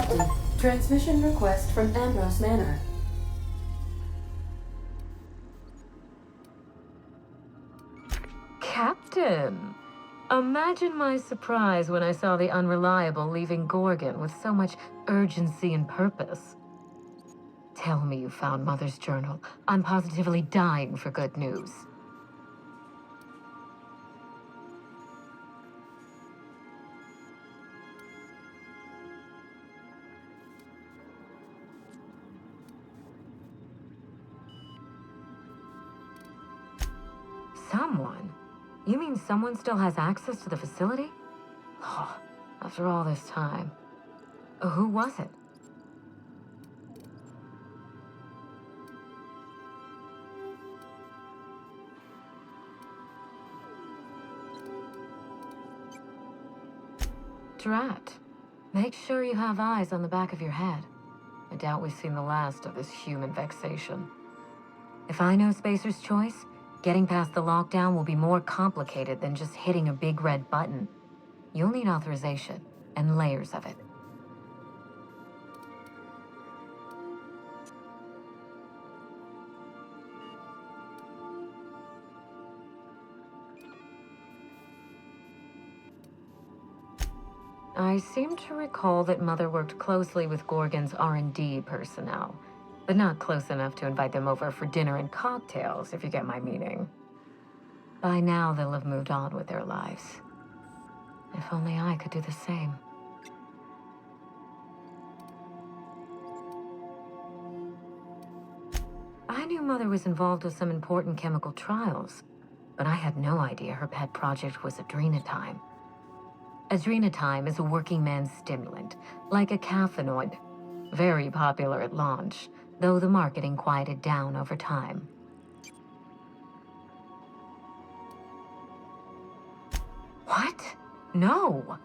Captain, transmission request from Ambrose Manor. Captain! Imagine my surprise when I saw the Unreliable leaving Gorgon with so much urgency and purpose. Tell me you found Mother's journal. I'm positively dying for good news. Someone? You mean someone still has access to the facility? Oh, after all this time. Who was it? Drat. Make sure you have eyes on the back of your head. I doubt we've seen the last of this human vexation. If I know Spacer's choice, getting past the lockdown will be more complicated than just hitting a big red button. You'll need authorization, and layers of it. I seem to recall that Mother worked closely with Gorgon's R&D personnel, but not close enough to invite them over for dinner and cocktails, if you get my meaning. By now, they'll have moved on with their lives. If only I could do the same. I knew Mother was involved with some important chemical trials, but I had no idea her pet project was Adrenatime. Adrenatime is a working man's stimulant, like a caffeinoid. Very popular at launch, though the marketing quieted down over time. What? No!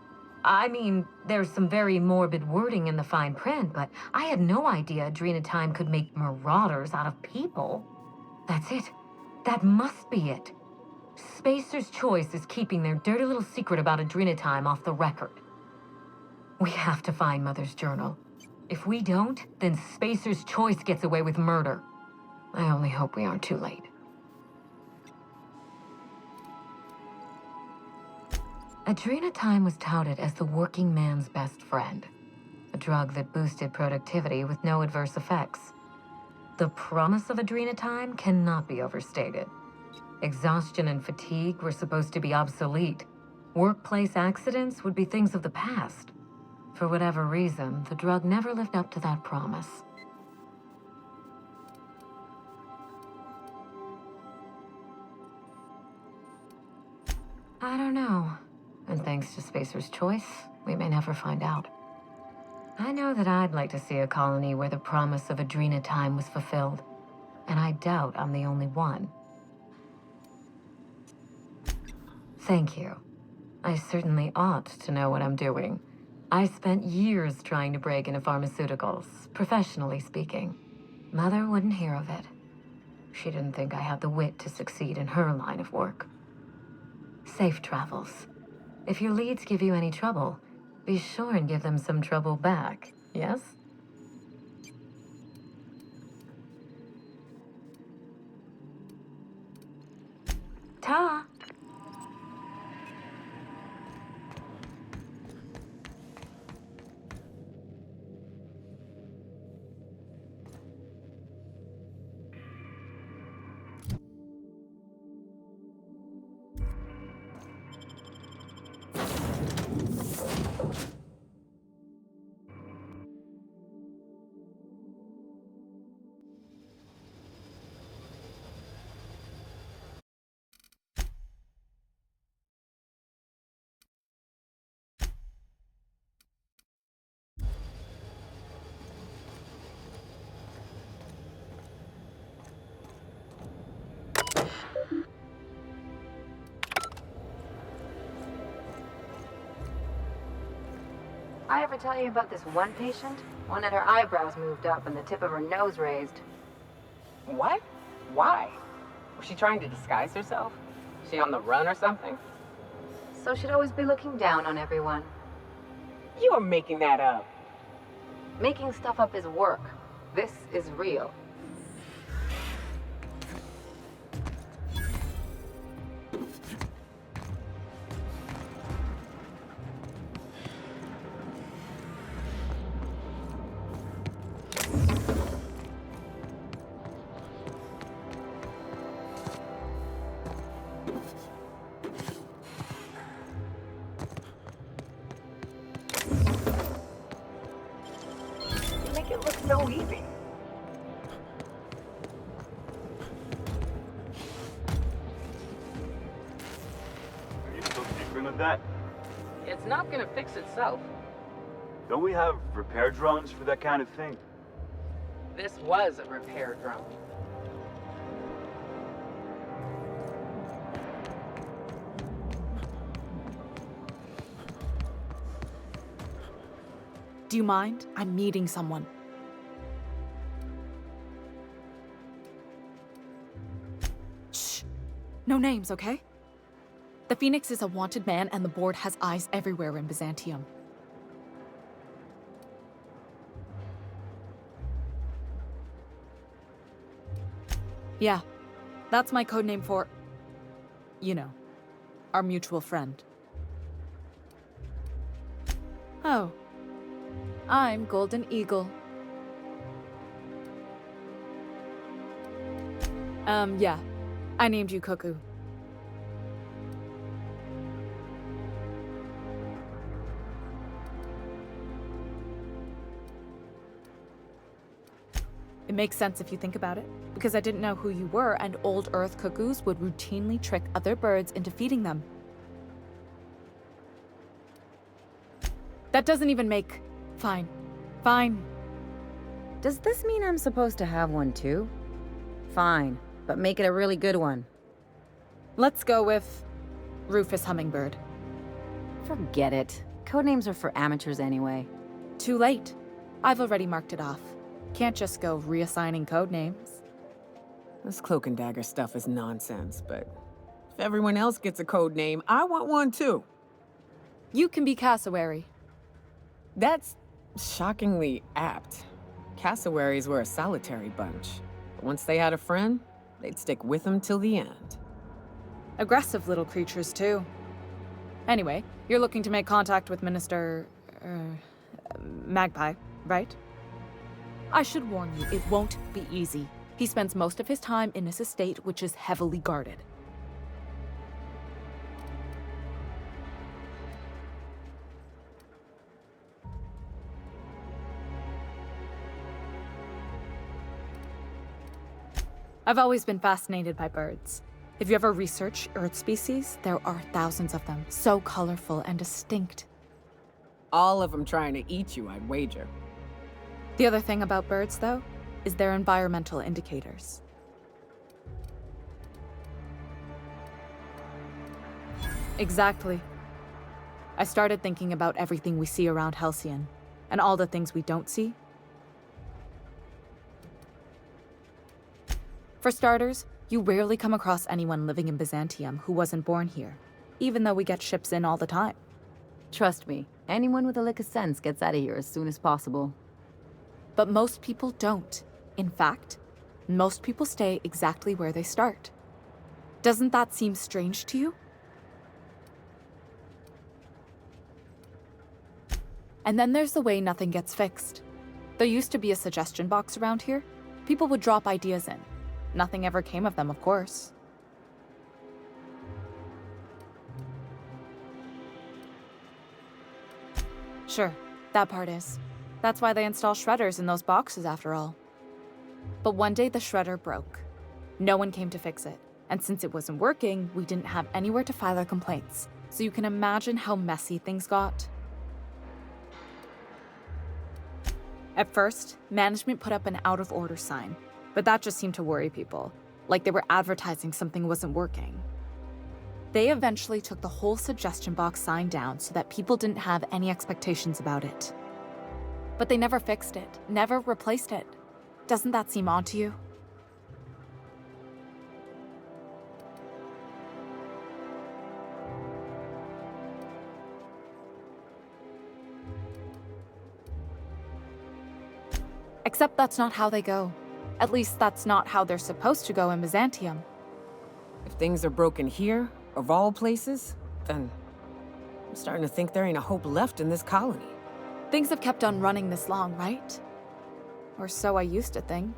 I mean, there's some very morbid wording in the fine print, but I had no idea Adrenatime could make marauders out of people. That's it. That must be it. Spacer's Choice is keeping their dirty little secret about Adrenatime off the record. We have to find Mother's journal. If we don't, then Spacer's Choice gets away with murder. I only hope we aren't too late. Adrenatime was touted as the working man's best friend, a drug that boosted productivity with no adverse effects. The promise of Adrenatime cannot be overstated. Exhaustion and fatigue were supposed to be obsolete. Workplace accidents would be things of the past. For whatever reason, the drug never lived up to that promise. I don't know. And thanks to Spacer's Choice, we may never find out. I know that I'd like to see a colony where the promise of Adrenatime was fulfilled. And I doubt I'm the only one. Thank you. I certainly ought to know what I'm doing. I spent years trying to break into pharmaceuticals, professionally speaking. Mother wouldn't hear of it. She didn't think I had the wit to succeed in her line of work. Safe travels. If your leads give you any trouble, be sure and give them some trouble back, yes? Ta! I ever tell you about this one patient? One had her eyebrows moved up and the tip of her nose raised. What? Why? Was she trying to disguise herself? She on the run or something? So she'd always be looking down on everyone. You are making that up. Making stuff up is work. This is real. You make it look so easy. Are you still tinkering with that? It's not gonna fix itself. Don't we have repair drones for that kind of thing? This was a repair drone. Do you mind? I'm meeting someone. Shh. No names, okay? The Phoenix is a wanted man and the board has eyes everywhere in Byzantium. Yeah, that's my codename for, you know, our mutual friend. Oh. I'm Golden Eagle. Yeah. I named you Cuckoo. It makes sense if you think about it, because I didn't know who you were, and old Earth cuckoos would routinely trick other birds into feeding them. That doesn't even make... Fine. Fine. Does this mean I'm supposed to have one too? Fine, but make it a really good one. Let's go with... Rufus Hummingbird. Forget it. Codenames are for amateurs anyway. Too late. I've already marked it off. Can't just go reassigning codenames. This cloak and dagger stuff is nonsense, but if everyone else gets a code name, I want one too. You can be Cassowary. That's shockingly apt. Cassowaries were a solitary bunch, but once they had a friend, they'd stick with them till the end. Aggressive little creatures, too. Anyway, you're looking to make contact with Minister... Magpie, right? I should warn you, it won't be easy. He spends most of his time in his estate, which is heavily guarded. I've always been fascinated by birds. If you ever research Earth species, there are thousands of them, so colorful and distinct. All of them trying to eat you, I'd wager. The other thing about birds, though, is their environmental indicators. Exactly. I started thinking about everything we see around Halcyon, and all the things we don't see. For starters, you rarely come across anyone living in Byzantium who wasn't born here, even though we get ships in all the time. Trust me, anyone with a lick of sense gets out of here as soon as possible. But most people don't. In fact, most people stay exactly where they start. Doesn't that seem strange to you? And then there's the way nothing gets fixed. There used to be a suggestion box around here. People would drop ideas in. Nothing ever came of them, of course. Sure, that part is. That's why they install shredders in those boxes, after all. But one day the shredder broke. No one came to fix it. And since it wasn't working, we didn't have anywhere to file our complaints. So you can imagine how messy things got. At first, management put up an out-of-order sign. But that just seemed to worry people, like they were advertising something wasn't working. They eventually took the whole suggestion box sign down so that people didn't have any expectations about it. But they never fixed it, never replaced it. Doesn't that seem odd to you? Except that's not how they go. At least that's not how they're supposed to go in Byzantium. If things are broken here, of all places, then I'm starting to think there ain't a hope left in this colony. Things have kept on running this long, right? Or so I used to think.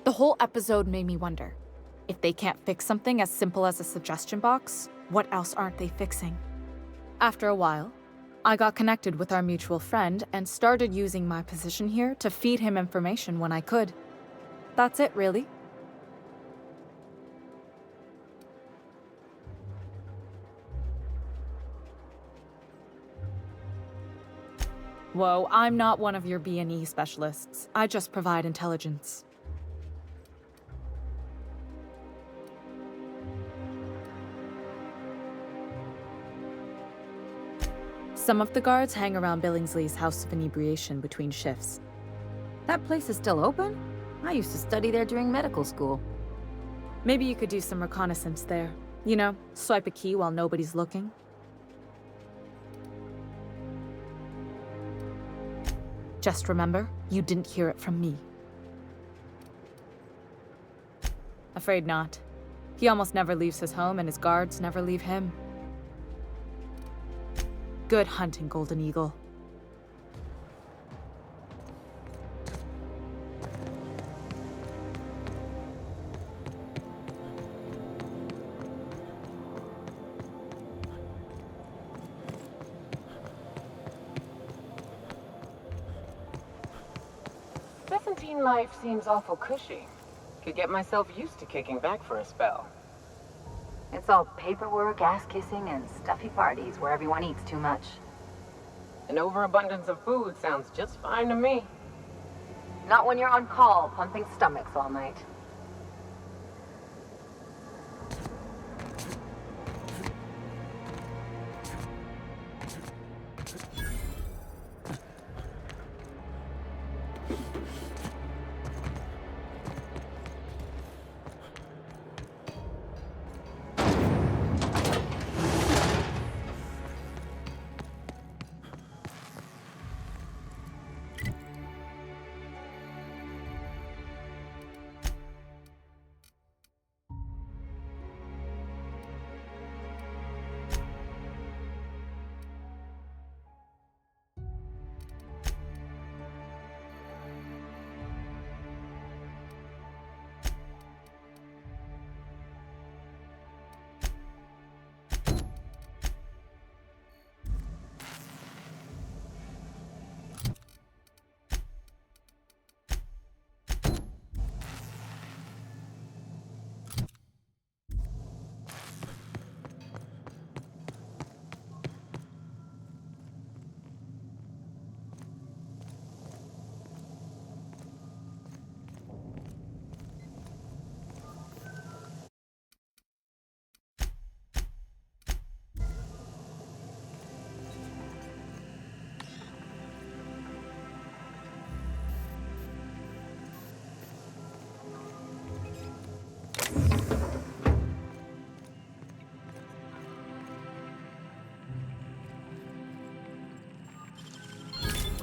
The whole episode made me wonder, if they can't fix something as simple as a suggestion box, what else aren't they fixing? After a while, I got connected with our mutual friend and started using my position here to feed him information when I could. That's it, really. Whoa, I'm not one of your B&E specialists. I just provide intelligence. Some of the guards hang around Billingsley's House of Inebriation between shifts. That place is still open? I used to study there during medical school. Maybe you could do some reconnaissance there. You know, swipe a key while nobody's looking. Just remember, you didn't hear it from me. Afraid not. He almost never leaves his home, and his guards never leave him. Good hunting, Golden Eagle. Byzantine life seems awful cushy. Could get myself used to kicking back for a spell. It's all paperwork, ass-kissing, and stuffy parties where everyone eats too much. An overabundance of food sounds just fine to me. Not when you're on call, pumping stomachs all night.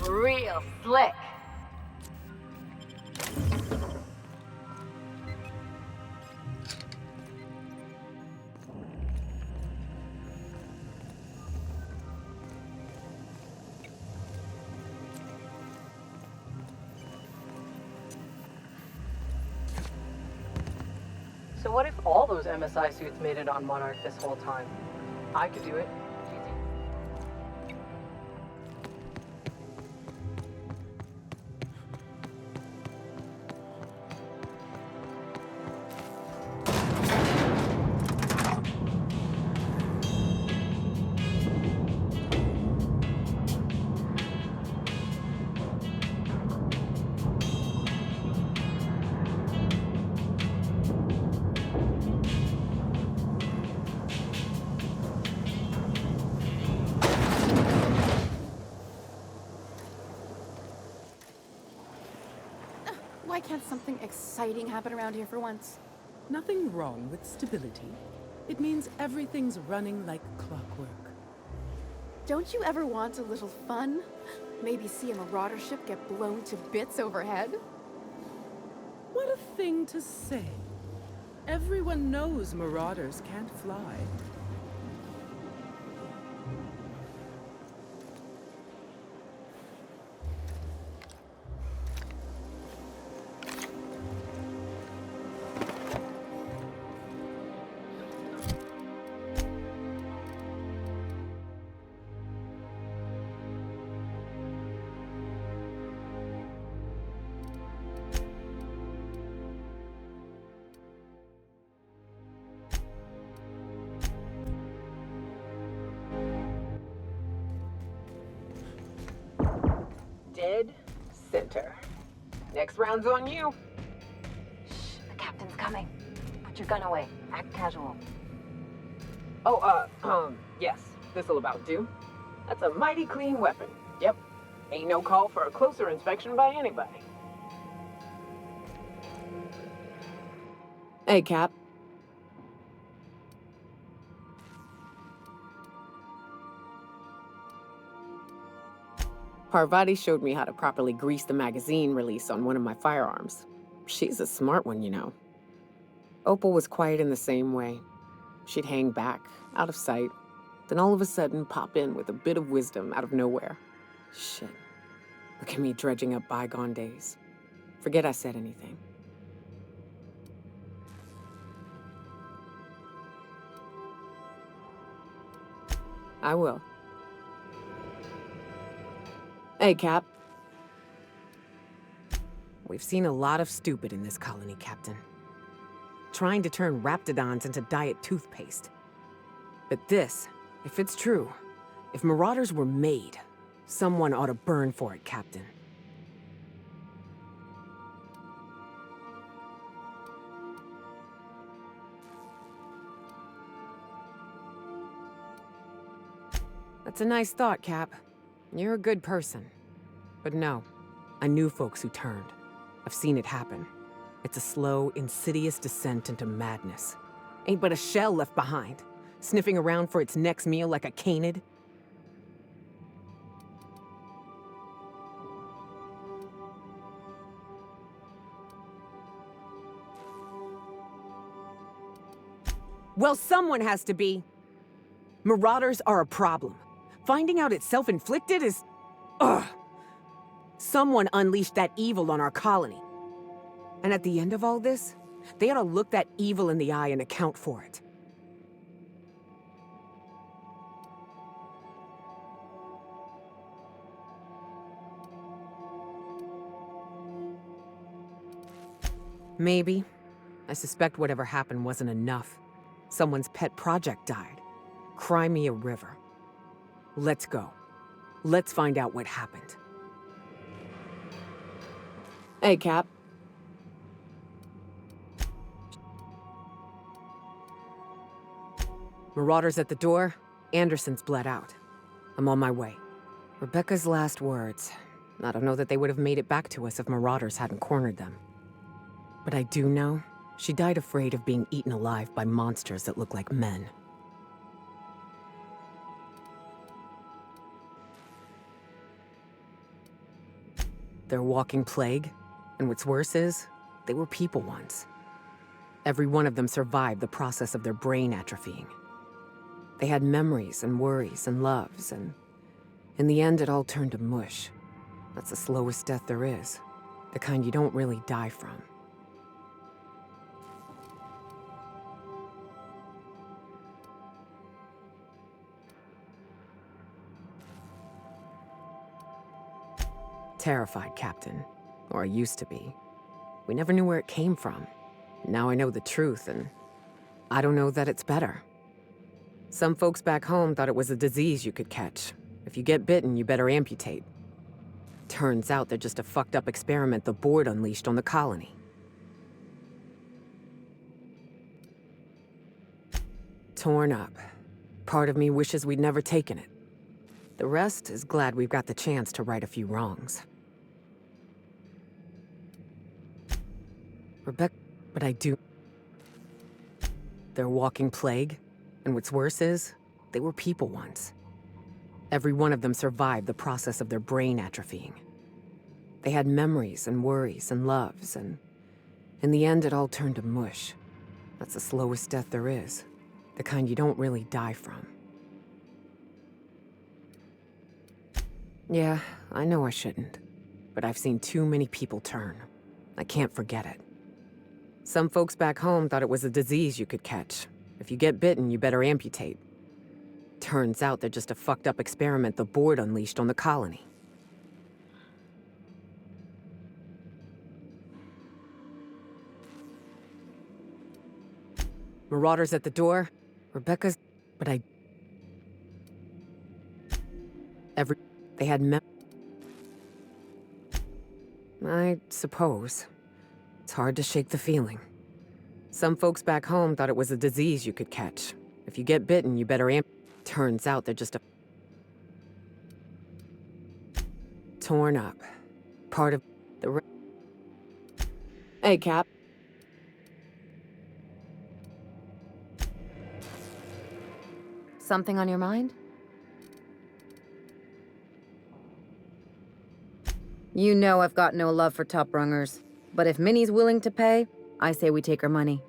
Real slick. So what if all those MSI suits made it on Monarch this whole time? I could do it. Easy. Why can't something exciting happen around here for once? Nothing wrong with stability. It means everything's running like clockwork. Don't you ever want a little fun? Maybe see a marauder ship get blown to bits overhead? What a thing to say. Everyone knows marauders can't fly. Dead center. Next round's on you. Shh, the captain's coming. Put your gun away. Act casual. Oh, yes. This'll about do. That's a mighty clean weapon. Yep. Ain't no call for a closer inspection by anybody. Hey, Cap. Parvati showed me how to properly grease the magazine release on one of my firearms. She's a smart one, you know. Opal was quiet in the same way. She'd hang back, out of sight, then all of a sudden pop in with a bit of wisdom out of nowhere. Shit. Look at me dredging up bygone days. Forget I said anything. I will. Hey, Cap. We've seen a lot of stupid in this colony, Captain. Trying to turn raptidons into diet toothpaste. But this, if it's true, if marauders were made, someone ought to burn for it, Captain. That's a nice thought, Cap. You're a good person. But no, I knew folks who turned. I've seen it happen. It's a slow, insidious descent into madness. Ain't but a shell left behind, sniffing around for its next meal like a canid. Well, someone has to be. Marauders are a problem. Finding out it's self-inflicted is... Ugh. Someone unleashed that evil on our colony. And at the end of all this, they ought to look that evil in the eye and account for it. Maybe. I suspect whatever happened wasn't enough. Someone's pet project died. Cry me a river. Let's go. Let's find out what happened. Hey, Cap. Marauders at the door. Anderson's bled out. I'm on my way. Rebecca's last words. I don't know that they would have made it back to us if marauders hadn't cornered them. But I do know she died afraid of being eaten alive by monsters that look like men. They're walking plague, and what's worse is, they were people once. Every one of them survived the process of their brain atrophying. They had memories and worries and loves, and in the end it all turned to mush. That's the slowest death there is, the kind you don't really die from. Terrified, Captain. Or I used to be. We never knew where it came from. Now I know the truth, and I don't know that it's better. Some folks back home thought it was a disease you could catch. If you get bitten, you better amputate. Turns out they're just a fucked up experiment the board unleashed on the colony. Torn up. Part of me wishes we'd never taken it. The rest is glad we've got the chance to right a few wrongs. Rebecca, but I do... They're walking plague, and what's worse is, they were people once. Every one of them survived the process of their brain atrophying. They had memories and worries and loves, and in the end it all turned to mush. That's the slowest death there is. The kind you don't really die from. Yeah, I know I shouldn't, but I've seen too many people turn. I can't forget it. Some folks back home thought it was a disease you could catch. If you get bitten, you better amputate. Turns out they're just a fucked up experiment the board unleashed on the colony. Marauders at the door. Rebecca's... But they had I suppose. It's hard to shake the feeling. Some folks back home thought it was a disease you could catch. If you get bitten, you better Turns out they're just a... Torn up. Part of the... Hey, Cap. Something on your mind? You know I've got no love for top-rungers, but if Minnie's willing to pay, I say we take her money.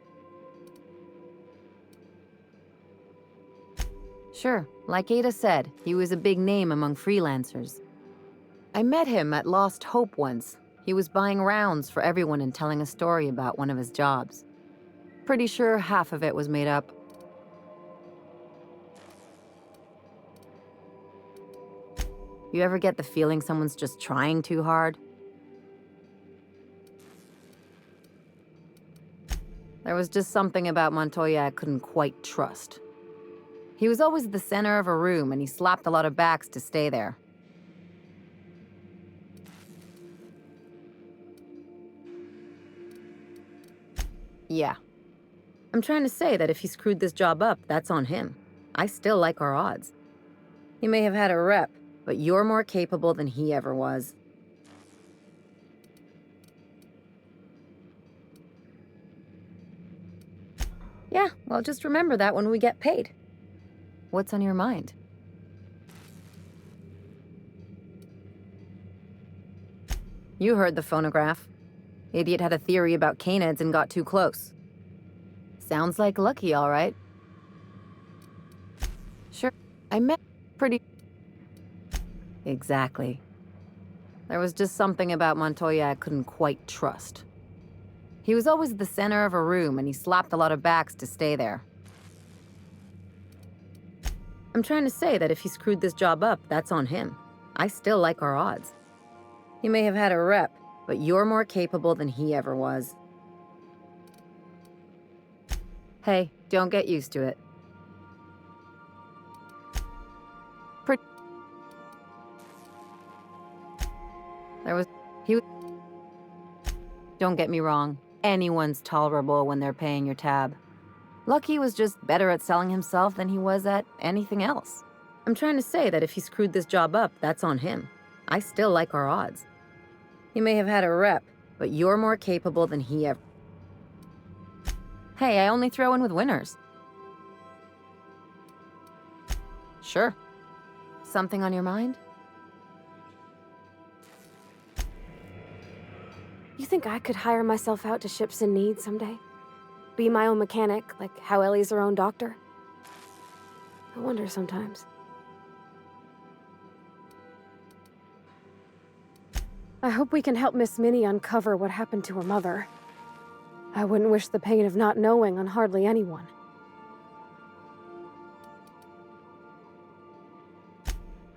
Sure, like Ada said, he was a big name among freelancers. I met him at Lost Hope once. He was buying rounds for everyone and telling a story about one of his jobs. Pretty sure half of it was made up. You ever get the feeling someone's just trying too hard? There was just something about Montoya I couldn't quite trust. He was always the center of a room, and he slapped a lot of backs to stay there. Yeah. I'm trying to say that if he screwed this job up, that's on him. I still like our odds. He may have had a rep, but you're more capable than he ever was. Yeah, well, just remember that when we get paid. What's on your mind? You heard the phonograph. Idiot had a theory about canids and got too close. Sounds like Lucky, all right. Sure, I met pretty... Exactly. There was just something about Montoya I couldn't quite trust. He was always the center of a room, and he slapped a lot of backs to stay there. I'm trying to say that if he screwed this job up, that's on him. I still like our odds. He may have had a rep, but you're more capable than he ever was. Hey, don't get used to it. Don't get me wrong, anyone's tolerable when they're paying your tab. Lucky was just better at selling himself than he was at anything else. I'm trying to say that if he screwed this job up, that's on him. I still like our odds. He may have had a rep, but you're more capable than he ever... Hey, I only throw in with winners. Sure. Something on your mind? You think I could hire myself out to ships in need someday? Be my own mechanic, like how Ellie's her own doctor? I wonder sometimes. I hope we can help Miss Minnie uncover what happened to her mother. I wouldn't wish the pain of not knowing on hardly anyone.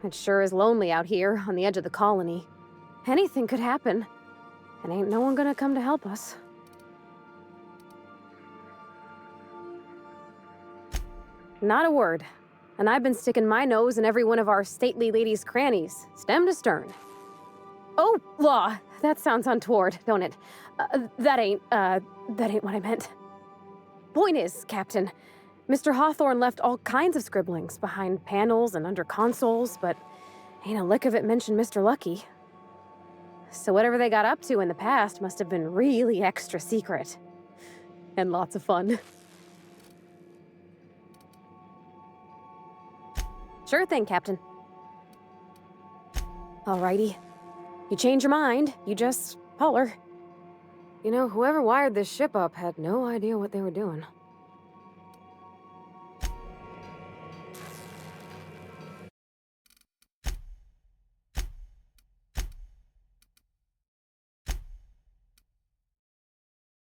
It sure is lonely out here, on the edge of the colony. Anything could happen, and ain't no one gonna come to help us. Not a word. And I've been sticking my nose in every one of our stately ladies' crannies, stem to stern. Oh, law! That sounds untoward, don't it? That ain't what I meant. Point is, Captain, Mr. Hawthorne left all kinds of scribblings behind panels and under consoles, but ain't a lick of it mentioned Mr. Lucky. So whatever they got up to in the past must have been really extra secret. And lots of fun. Sure thing, Captain. Alrighty. You change your mind, you just holler. You know, whoever wired this ship up had no idea what they were doing.